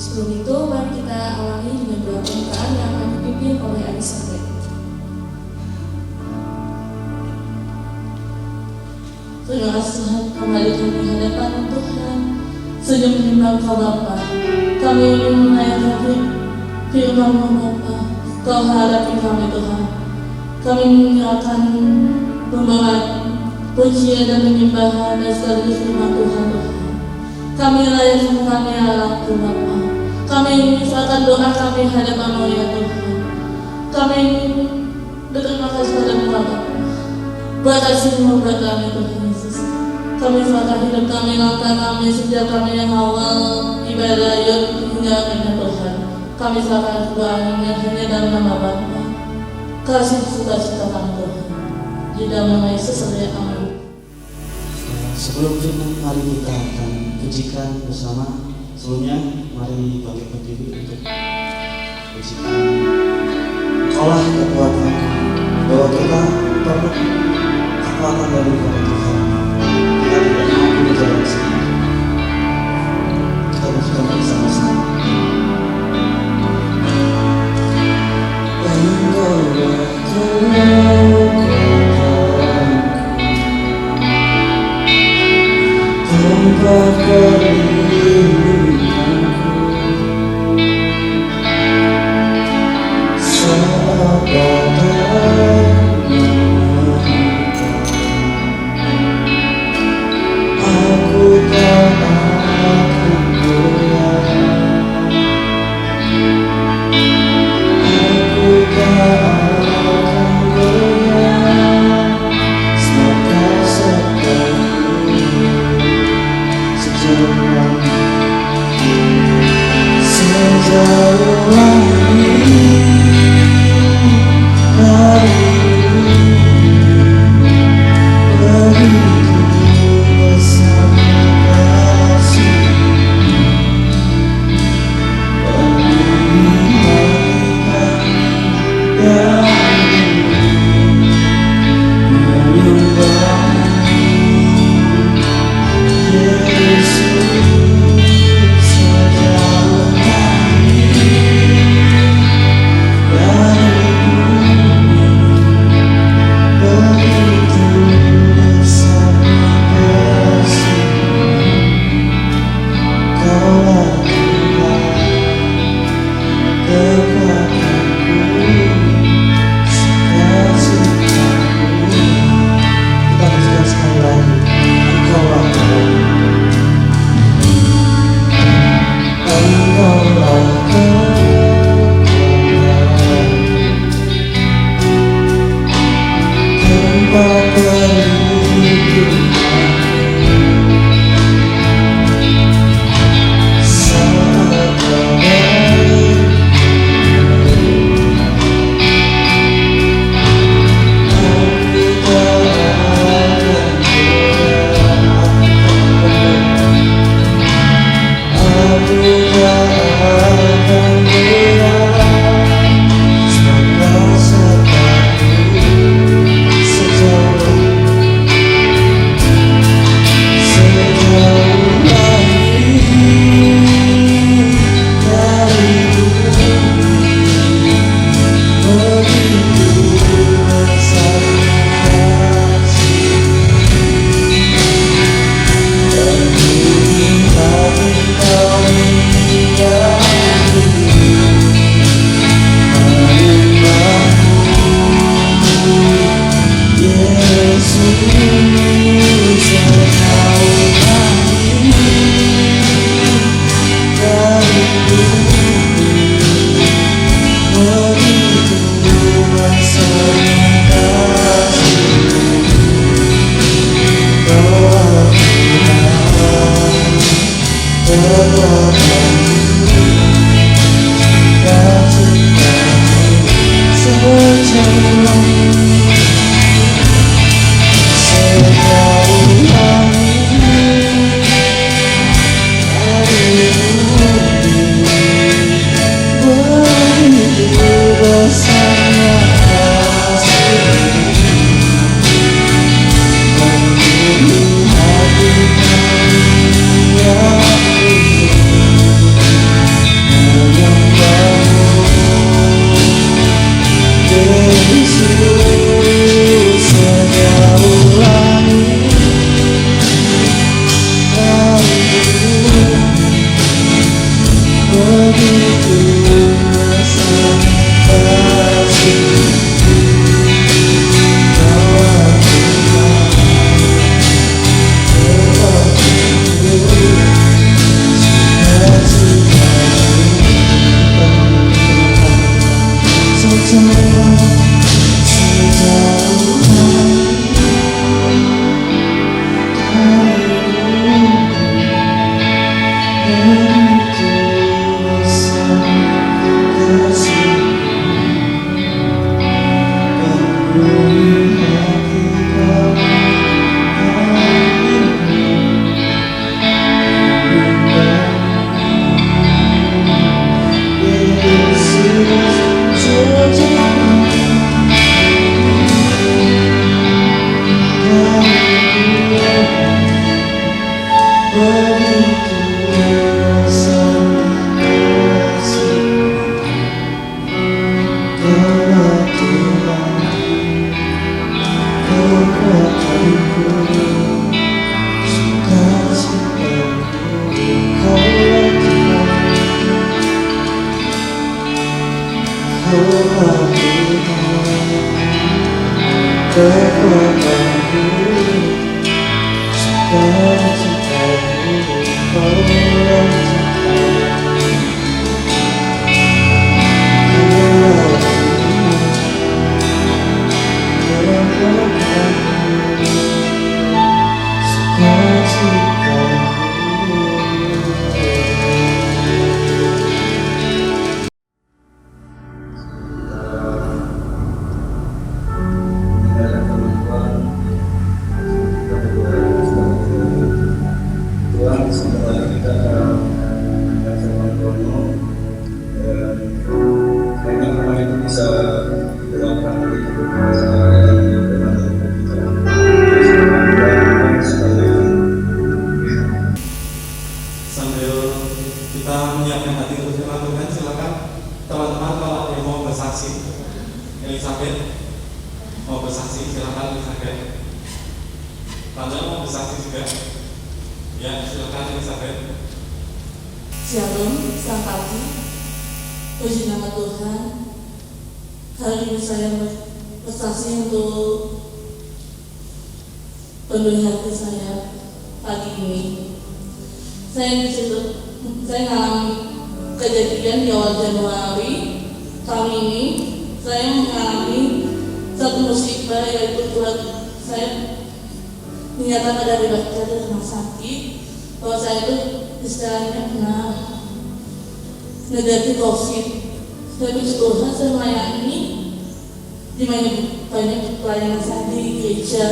Sebelum itu, mari kita awali dengan doa pembukaan yang akan dipimpin oleh Elizabeth. Terima kasih Tuhan, kembali kami di hadapan Tuhan. Sejak menyembah Kau Bapa, kami ingin menaikkan firman-Mu Bapa. Kau hadapi kami Tuhan. Kami akan membawa pujian dan penyembahan dan sekaligus firman Tuhan. Kami layakkan kami Allah Bapa. Kami mengisahkan doa kami hadapan-Mu ya Tuhan. Kami berterima kasih pada-Mu Bapa. Buat kasih-Mu buat kami Tuhan Yesus. Kami serahkan hidup kami, langkah kami, sejak kami yang awal ibadah hingga akhirnya Tuhan. Kami serahkan doa ini hanya dalam nama Bapa. Kasih sukacita kami Tuhan. Di dalam nama Yesus saja, amin. Sebelum firman, mari kita akan pujikan bersama. Sebelumnya, mari bangkit berdiri untuk pujikan. Kaulah kekuatan, bahwa kita perlu kekuatan dari Tuhan. Kita tidak mampu berjalan sendiri. Kita pujikan bersama-sama. Engkaulah tempat perlindunganku saat badai menerpa. Aku tak akan goyah. Aku tak akan goyah. Sebab Kau sertaku sejauh Kau Shalom, selamat pagi. Puji nama Tuhan. Hari ini saya bersaksi untuk penuhi hati saya pagi ini. Saya mengalami kejadian di awal Januari tahun ini. Saya mengalami satu musibah, yaitu Tuhan saya menyatakan dari dokter di rumah sakit bahwa saya itu istilahnya kena negatif COVID. Saya puji Tuhan, saya melayani di banyak pelayanan saya di gereja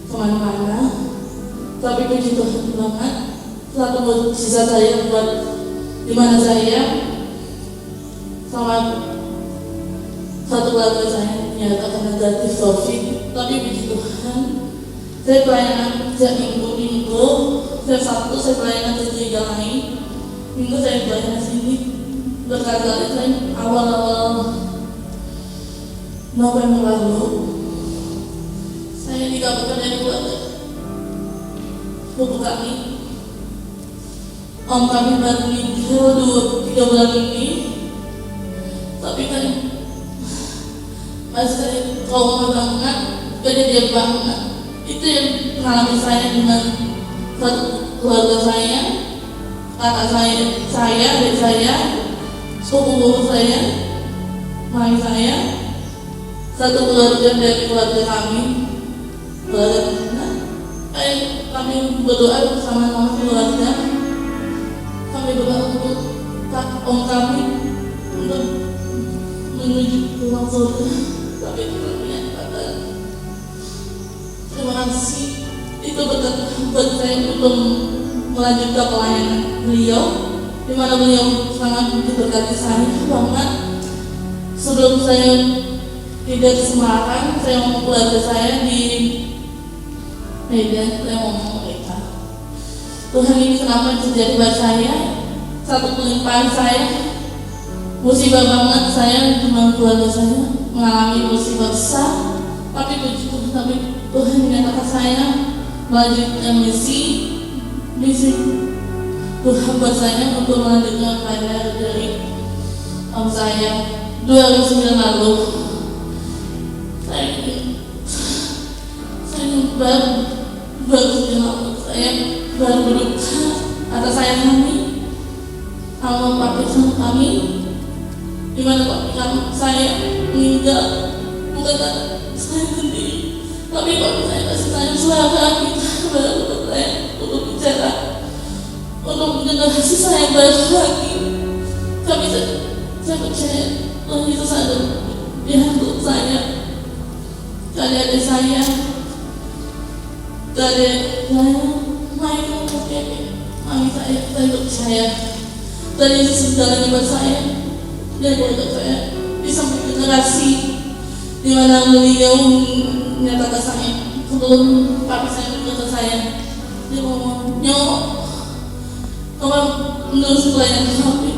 kemana-mana. Tapi puji Tuhan banget, satu mukjizat saya buat dimana saya sama satu keluarga saya menyatakan negatif COVID. Tapi puji Tuhan, saya pelayanan setiap minggu, saya Sabtu saya pelayanan di gereja lain, Minggu saya pelayanan sini. Berkali-kali saya awal-awal November lalu saya dikabarkan dari keluarga sepupu kami, om kami baru meninggal 3 bulan ini. Tapi kan masih saya trauma banget, kejadian banget. Itu yang mengalami saya dengan keluarga saya, kakak saya, adik saya, sepupu saya, mami saya, satu keluarga dari keluarga kami, kami berdoa bersama-sama keluarga. Kami berdoa untuk om kami untuk menuju rumah surga. Tapi Tuhan menyatakan terima kasih. Itu buat saya untuk melanjutkan pelayanan beliau, di mana beliau sangat memberkati saya banget. Sebelum saya tidak ke Semarang, saya ngomong keluarga saya di Medan, saya ngomong mereka, Tuhan ini kenapa terjadi buat saya? Satu kelimpahan saya, musibah banget saya dengan keluarga saya mengalami musibah besar. Tapi puji Tuhan, tapi Tuhan menyatakan saya melanjutkan misi Tuhan buat saya untuk melanjutkan pelayanan dari om saya 2009 lalu. Saya baru berduka atas saya kami, almarhum papi sama kami. Gimana Pak, saya meninggal bukan saya sendiri, tapi kalau saya kasih sayang suara kita kepada Bapak saya untuk bicara, untuk mendengar kasih sayang baru lagi. Kami saya percaya Tuhan Yesus ada di hati saya. Kali ada saya, kali main mami saya percaya Tuhan Yesus segalanya buat saya. Dan buat saya di samping generasi di mana beliau menyatakan saya sebelum papi saya berkata saya, dia ngomong nyok kamu menurut pelayanan kami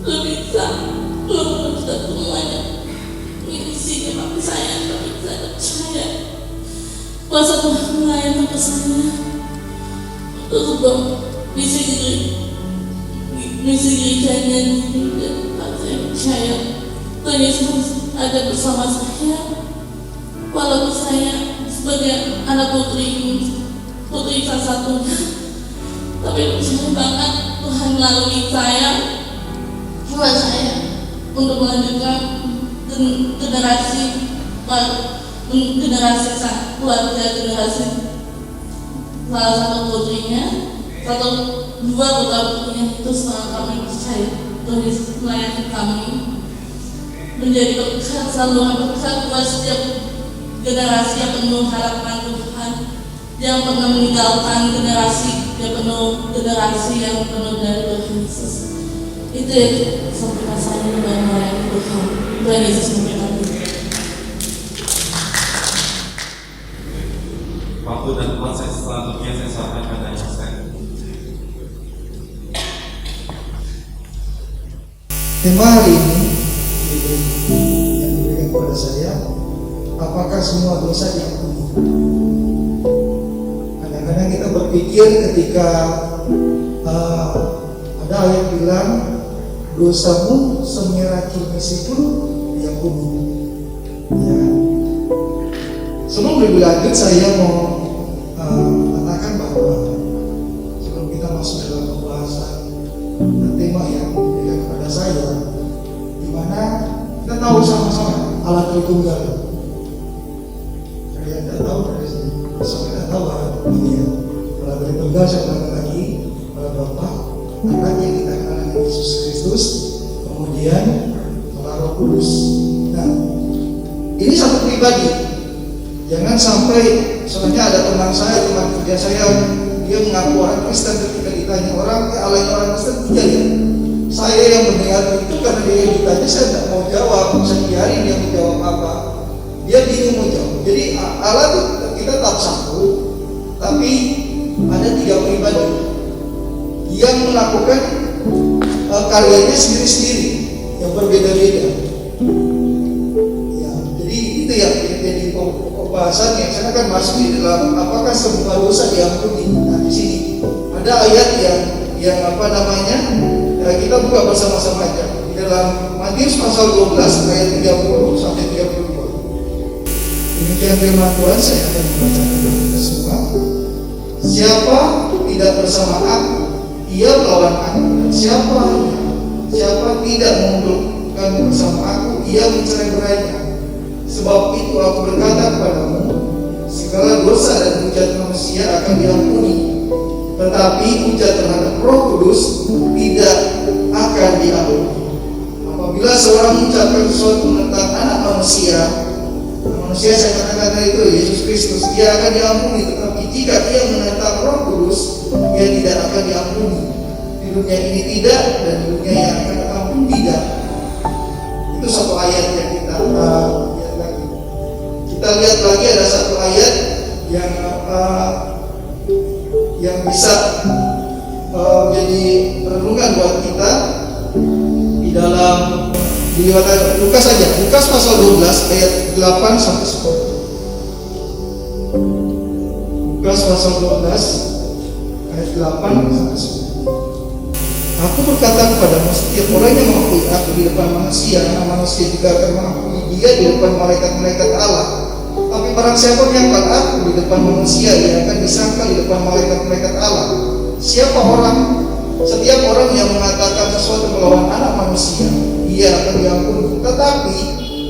lu bisa lu bisa semuanya ini sih papi saya, tapi saya percaya kuasa Tuhan melayani ke saya untuk sebab misi gerejanya dan saya percaya Tuhan Yesus ada bersama saya walaupun saya sebagai anak putri salah satunya, tapi percaya banget Tuhan melalui saya buat saya untuk melanjutkan generasi keluarga generasi salah satu putrinya, dua putra putrinya itu kami percaya Tuhan Yesus melayani kami menjadi berkat, selalu berkat buat setiap generasi yang penuh harapan Tuhan, yang pernah meninggalkan generasi yang penuh dari Tuhan Yesus. Itu ya sampai rasanya dalam melayani Tuhan. Tuhan Yesus memberkati. Waktu dan proses selanjutnya saya serahkan pada Yosef. Tema hari ini yang diberikan kepada saya, apakah semua dosa diampuni? Kadang-kadang kita berpikir ketika ada ayat bilang dosamu semerah kirmisi pun diampuni. Ya. Sebelum lebih lanjut saya mau katakan bahwa sebelum kita masuk dalam pembahasan tema yang diberikan kepada saya, di mana kita tahu sama-sama Allah Tritunggal. Kalau yang tidak tahu dari sini, saya tidak tahu Allah Tritunggal. Saya ulangi lagi, Allah Bapa, Anak yang kita kenal dengan Yesus Kristus, kemudian Allah Roh Kudus. Nah, ini satu pribadi. Jangan sampai, soalnya ada teman kerja saya, dia mengaku orang Kristen, ketika ditanya orang, Allah yang orang Kristen, iya ya. Saya yang mendengar itu karena dia yang ditanya, saya tidak mau jawab, saya biarin dia menjawab apa. Dia bingung mau jawab. Jadi Allah itu kita tetap satu, tapi ada tiga pribadi yang melakukan karyanya sendiri-sendiri, yang berbeda-beda. Ya, jadi itu yang jadi pembahasannya. Saya akan masuk di dalam apakah semua dosa diampuni. Nah, di sini ada ayat yang kita buka bersama-sama aja di dalam Matius pasal 12 ayat 30 sampai 32. Demikian firman Tuhan, saya akan membacakan kepada kita semua. Siapa tidak bersama aku, ia melawan aku. Dan siapa tidak mengumpulkan bersama aku, ia mencerai-beraikan. Sebab itu aku berkata kepadamu, segala dosa dan hujat manusia akan diampuni, tetapi hujat terhadap Roh Kudus tidak akan diampuni. Apabila seorang mengucapkan sesuatu tentang anak manusia saya katakan itu Yesus Kristus, dia akan diampuni. Tetapi jika dia menentang Roh Kudus, dia tidak akan diampuni. Di dunia ini tidak, dan di dunia yang akan datang pun tidak. Itu satu ayat yang kita lihat lagi. Kita lihat lagi ada satu ayat yang bisa menjadi renungan buat kita di dalam Lukas saja. Lukas pasal 12 ayat 8 sampai 10. Lukas pasal 12 ayat 8 sampai 10. Aku berkata kepadamu, setiap orang yang mengakui aku di depan manusia, anak manusia juga akan mengakui dia di depan malaikat-malaikat Allah. Tapi barang siapa menyangkal aku di depan manusia, dia akan disangkal di depan malaikat-malaikat Allah. Setiap orang yang mengatakan sesuatu melawan anak manusia, ia akan diampuni. Tetapi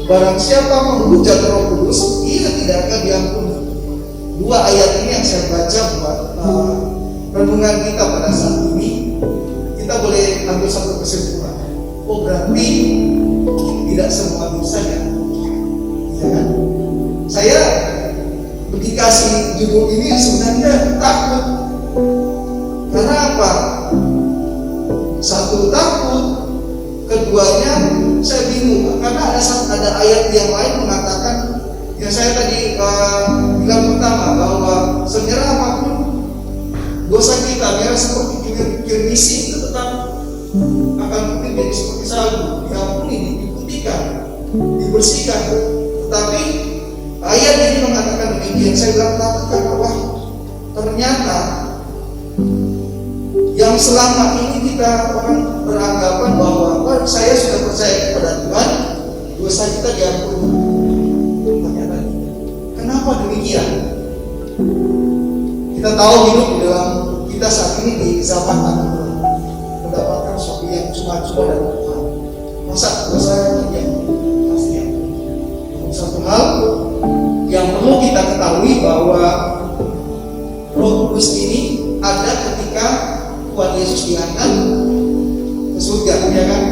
barang siapa menghujat Roh Kudus, ia tidak akan diampuni. Dua ayat ini yang saya baca buat renungan kita pada saat ini. Kita boleh ambil satu kesimpulan. Oh, berarti tidak semua dosa ya, ya kan? Saya dikasih judul ini sebenarnya takut. Karena apa? Satu, takut. Keduanya saya bingung karena ada ayat yang lain mengatakan yang saya tadi bilang pertama, bahwa sebenarnya apapun dosa kita, merah seperti kirmisi, itu tetap akan mungkin jadi seperti salju, diampuni, diputihkan, dibersihkan. Tetapi ayat ini mengatakan demikian. Saya bilang takut karena wah, ternyata yang selama ini kita orang beranggapan bahwa saya sudah percaya kepada Tuhan, dosa kita diampuni. Ternyata kenapa demikian? Kita tahu hidup di dalam kita saat ini di zaman anak mendapatkan sesuatu yang cuma-cuma dan Tuhan. Masa dosa yang pasti. Satu hal yang perlu kita ketahui bahwa Roh Kudus ini ada ketika Tuhan Yesus diangkat ke surga, ya kan?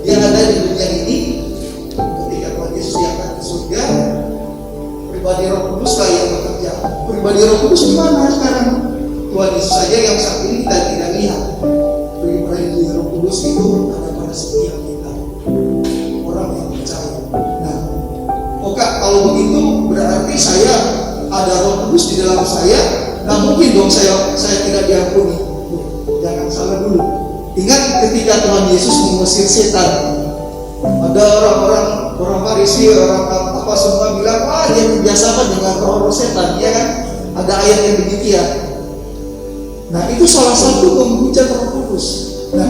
Dia ada di dunia ini ketika Tuhan Yesus diangkat ke surga. Pribadi Roh Kudus lah yang bekerja. Pribadi Roh Kudus di mana sekarang? Tuhan Yesus saja yang saat ini kita tidak lihat. Pribadi Roh Kudus itu ada pada setiap kita, orang yang percaya. Nah, kalau begitu berarti saya ada Roh Kudus di dalam saya. Nah, mungkin dong saya tidak diampuni. Jangan salah dulu. Ingat ketika Tuhan Yesus mengusir setan, ada orang Farisi, orang apa semua bilang, dia kerjasama dengan roh setan, ya kan? Ada ayat yang demikian. Nah, itu salah satu menghujat Roh Kudus. Nah,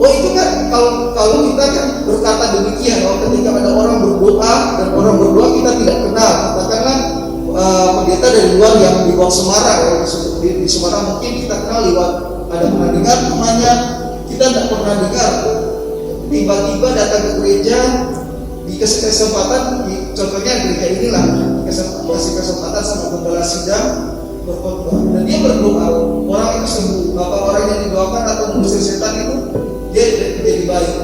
itu kan kalau kita kan berkata demikian, kalau ketika ada orang berdoa dan orang berdoa kita tidak kenal, katakanlah pendeta dari luar yang di luar Semarang, di Semarang mungkin kita kenal lewat ada pernah dengar namanya, kita tidak pernah dengar. Tiba-tiba datang ke gereja, dikasih kesempatan, contohnya gereja inilah, kasih kesempatan sama gembala sidang berkhotbah, dan dia berdoa, orang itu sembuh. Bapak orang yang didoakan atau mengusir setan itu dia jadi baik.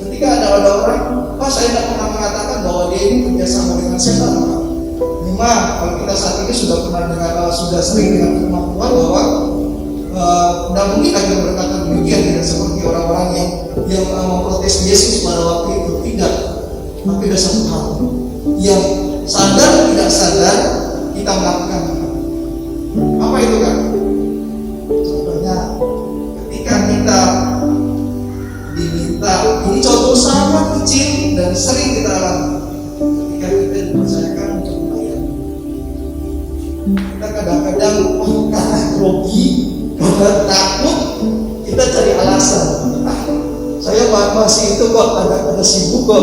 Ketika ada orang, saya tidak pernah mengatakan bahwa dia ini kerjasama dengan setan. Memang kalau kita saat ini sudah pernah dengar, sudah sering dengan firman Tuhan bahwa tidak mungkin akan berkata demikian, tidak seperti orang-orang yang memprotes Yesus pada waktu itu, tidak. Tapi ada satu hal yang sadar tidak sadar kita melakukan. Apa itu kan? Contohnya ketika kita diminta, ini contoh sangat kecil dan sering kita alami. Ketika kita dipercayakan untuk membayar, kita kadang-kadang karena grogi, karena takut, kita cari alasan. Saya masih itu kok, ada sibuk kok,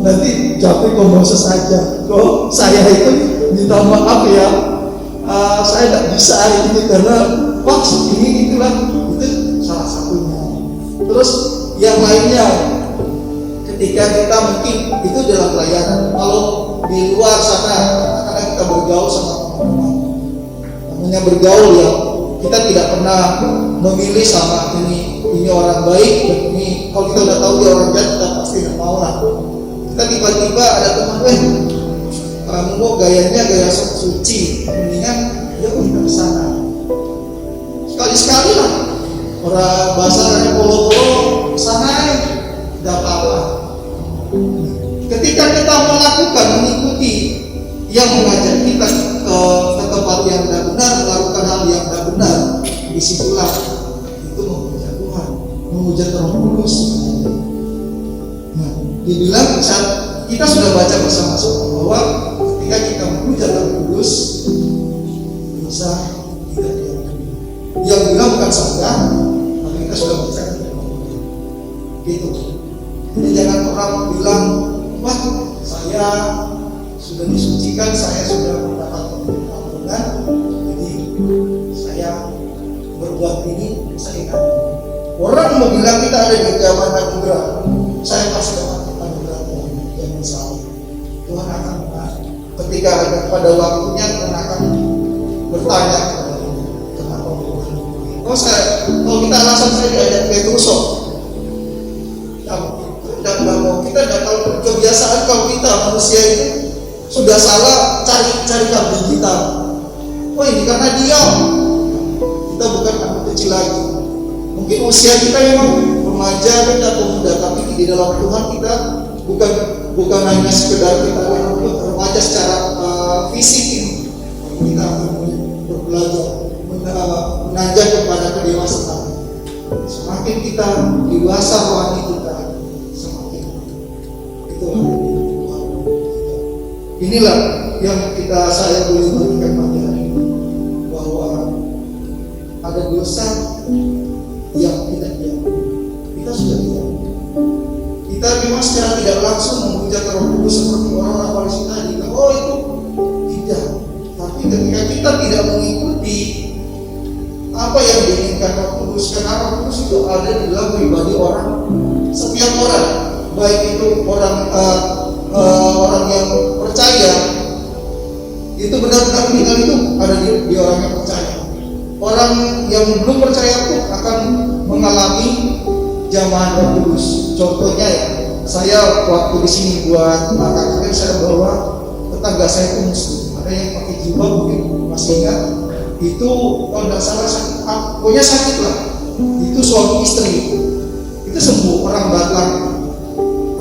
nanti jawabnya kok mau saja. Kok saya itu minta maaf ya, saya tidak bisa hari ini karena ini itulah, itu salah satunya. Terus yang lainnya, ketika kita mungkin itu dalam pelayanan, kalau di luar sana karena kita bergaul sama teman-teman, namanya bergaul ya, kita tidak pernah memilih sama ini orang baik dan ini, kalau kita udah tahu dia orang jahat kita pasti nggak mau lah. Kita tiba-tiba ada teman, kamu kok gayanya gaya suci, mendingan ya kita ke sana. Sekali-sekali lah, orang bahasanya polo-polo sana tidak apa-apa. Ketika kita melakukan, mengikuti yang mengajak kita ke tempat yang tidak benar, melakukan hal yang tidak benar, disitulah itu menghujat Tuhan, menghujat Roh Kudus. Nah, dibilang saat kita sudah baca bersama-sama bahwa ketika kita menghujat Roh Kudus, bisa tidak diampuni. Yang bilang bukan saya, tapi kita sudah baca gitu. Jadi jangan orang bilang, wah saya sudah disucikan, saya sudah mendapatkan ampunan, jadi saya berbuat ini saya ingat. Orang mau bilang kita ada di zaman anugerah, saya pasti dapat anugerah yang salah. Tuhan akan ketika ada pada waktunya Tuhan akan bertanya kepada kita, kenapa bukan? Kalau kita alasan saya diajak ke Tusok, dan kita dapat kebiasaan kalau kita manusia itu sudah salah cari kambing kita. Oh ini karena dia, kita bukan anak kecil lagi. Mungkin usia kita memang remaja atau muda, tapi di dalam Tuhan kita bukan hanya sekedar kita remaja secara fisik ini. Kita belajar menanjak kepada kedewasaan. Semakin kita dewasa rohani kita, semakin itu inilah yang saya boleh berikan pagi hari ini, bahwa ada dosa yang tidak diampuni. Kita sudah diam. Kita memang secara tidak langsung menghujat Roh Kudus seperti orang-orang Farisi tadi. Oh itu tidak. Tapi ketika kita tidak mengikuti apa yang diinginkan Roh Kudus, karena Roh Kudus itu ada di dalam pribadi orang, setiap orang, baik itu orang yang percaya, itu benar-benar tinggal itu ada di orang yang percaya. Orang yang belum percaya pun akan mengalami jamahan Roh Kudus. Contohnya ya, saya waktu di sini buat kakak saya bawa tetangga saya itu muslim, ada yang pakai jubah mungkin masih ingat. Itu kalau tidak salah pokoknya sakit lah. Itu suami istri, itu sembuh orang Batak.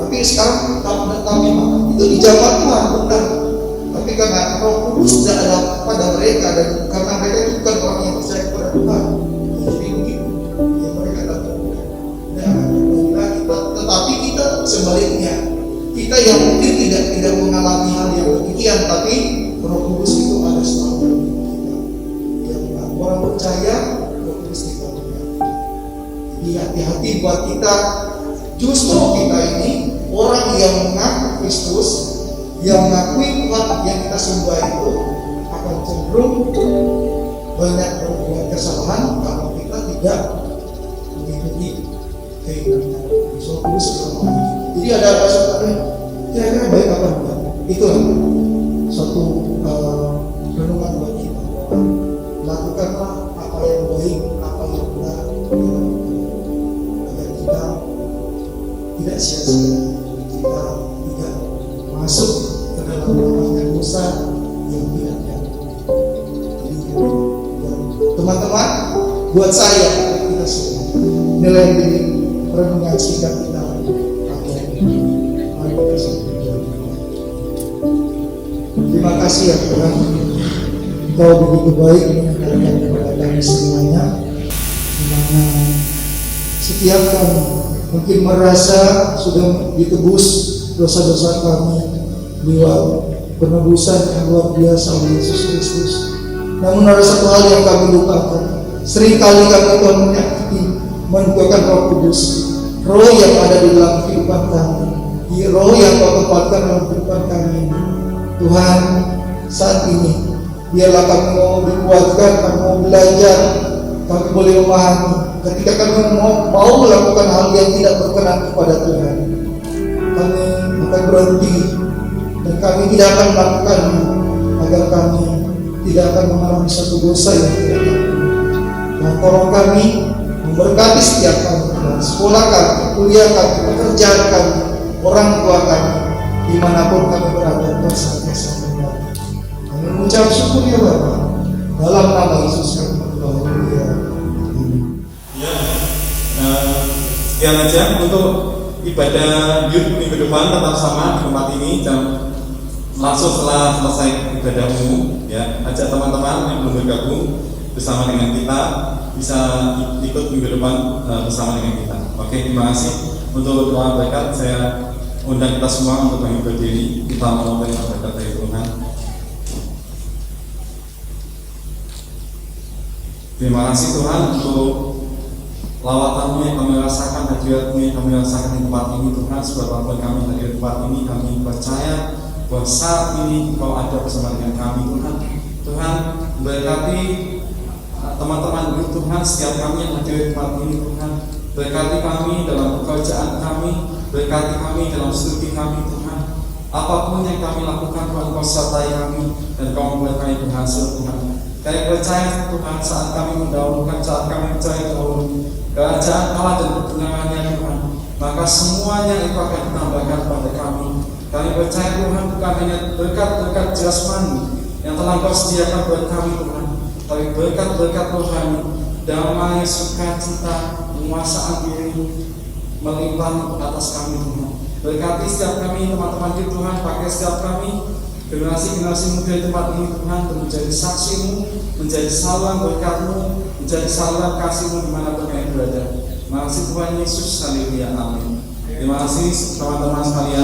Tapi sekarang kami itu di zaman Tuhan benar. Tapi karena Roh Kudus tidak ada pada mereka, dan karena mereka itu bukan orang yang percaya kepada Tuhan, jadi mungkin ya mereka tetapi kita sebaliknya, kita yang mungkin tidak mengalami hal yang demikian, tapi Roh Kudus itu ada selalu kita. Yang orang percaya, Roh Kudus kita punya. Jadi hati-hati buat kita. Justru kita ini orang yang mengaku Kristus, yang mengakui Tuhan yang kita sembah itu akan cenderung banyak berbuat kesalahan kalau kita tidak mengikuti keinginan Roh Kudus selama ini. Jadi ada sesuatu kira-kira baik apa enggak? Itulah satu renungan buat kita. Lakukanlah apa yang baik, apa yang benar, agar kita tidak sia-sia, kita tidak masuk ke dalam rumahnya dosa yang tidak diampuni. Jadi teman-teman, buat saya kita semua nilai ini renungan singkat kita akhir ini. Mari kita berdoa. Terima kasih ya Tuhan, Engkau begitu baik mengajarkan kepada kami semuanya, di mana setiap kami mungkin merasa sudah ditebus dosa-dosa kami lewat penebusan yang luar biasa oleh Yesus Kristus. Namun ada satu hal yang kami lupakan. Seringkali kami Tuhan menyakiti, menukarkan Roh Kudus, Roh yang ada di dalam kehidupan kami, Roh yang Kau tempatkan dalam kehidupan kami. Tuhan, saat ini biarlah kami mau dikuatkan, kami mau belajar, kami boleh memahami. Ketika kami mau melakukan hal yang tidak berkenan kepada Tuhan, kami akan berhenti dan kami tidak akan melakukannya, agar kami tidak akan mengalami satu dosa yang tidak diampuni. Dan tolong kami memberkati setiap kami, sekolah kami, kuliah kami, pekerjaan kami, orang tua kami, dimanapun kami berada, bersama-sama kami. Kami mengucap syukur ya Bapa, dalam nama Yesus kami berdoa. Sekian aja untuk ibadah youth minggu depan. Tetap sama di tempat ini jam langsung setelah selesai ibadah umum ya. Ajak teman-teman yang belum bergabung bersama dengan kita bisa ikut minggu depan bersama dengan kita. Oke, terima kasih untuk doa berkat. Saya undang kita semua untuk bangkit berdiri, kita memohon berkat dari Tuhan. Terima kasih Tuhan untuk lawatan-Mu yang kami rasakan, hadirat-Mu yang kami rasakan di tempat ini Tuhan. Sebab kami hadir di tempat ini, kami percaya bahwa saat ini Engkau ada bersama dengan kami Tuhan. Tuhan berkati teman-teman Tuhan, setiap kami yang hadir di tempat ini Tuhan. Berkati kami dalam pekerjaan kami, berkati kami dalam studi kami Tuhan. Apapun yang kami lakukan Tuhan, Kau sertai kami dan Kau membuat kami berhasil Tuhan. Kami percaya Tuhan saat kami mendahulukan, saat kami percaya dahulu kerajaan Allah dan kebenarannya Tuhan, maka semuanya itu akan ditambahkan pada kami. Kami percaya Tuhan bukan hanya berkat-berkat jasmani yang telah Kau sediakan buat kami Tuhan, tapi berkat-berkat rohani, damai, sukacita, penguasaan diri melimpah atas kami Tuhan. Berkati setiap kami teman-teman di Tuhan, pakai setiap kami generasi-generasi muda di tempat ini Tuhan, untuk menjadi saksi-Mu, menjadi saluran berkat-Mu, menjadi saluran kasih-Mu dimanapun kami berada. Terima kasih Tuhan Yesus, haleluya, amin. Terima kasih teman-teman sekalian.